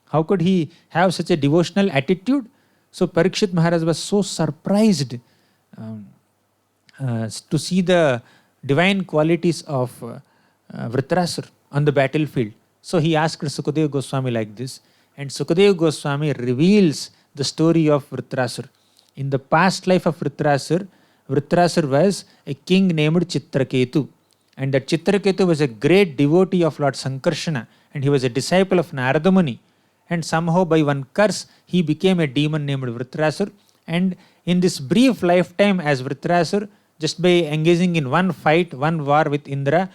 How could he have such a devotional attitude? So Parikshit Maharaj was so surprised um, to see the divine qualities of Vritrasur on the battlefield. So he asked Sukadeva Goswami like this, and Sukadeva Goswami reveals the story of Vritrasur. In the past life of Vritrasur, Vritrasur was a king named Chitraketu, and that Chitraketu was a great devotee of Lord Sankarshana, and he was a disciple of Narada Muni. And somehow by one curse, he became a demon named Vritrasur. And in this brief lifetime as Vritrasur, just by engaging in one fight, one war with Indra,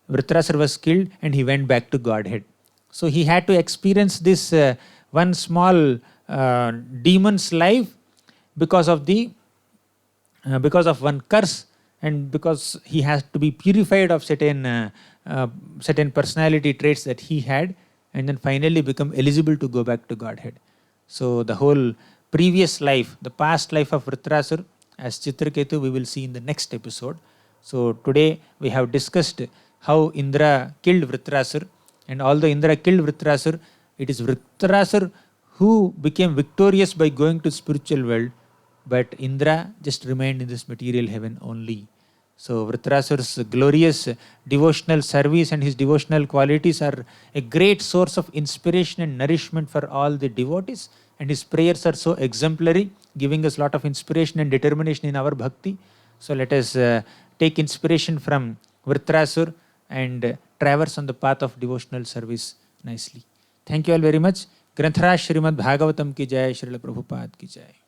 Vritrasur was killed and he went back to Godhead. So he had to experience this one small demon's life because of because of one curse, and because he has to be purified of certain personality traits that he had, and then finally become eligible to go back to Godhead. So the whole previous life, the past life of Vritrasur as Chitraketu, we will see in the next episode. So today we have discussed how Indra killed Vritrasur, and although Indra killed Vritrasur, it is Vritrasur who became victorious by going to spiritual world, but Indra just remained in this material heaven only. So Vritrasur's glorious devotional service and his devotional qualities are a great source of inspiration and nourishment for all the devotees, and his prayers are so exemplary, giving us a lot of inspiration and determination in our bhakti. So let us take inspiration from Vritrasur and traverse on the path of devotional service nicely. Thank you all very much. Granthara Shrimad Bhagavatam ki jai, Srila Prabhupada ki jai.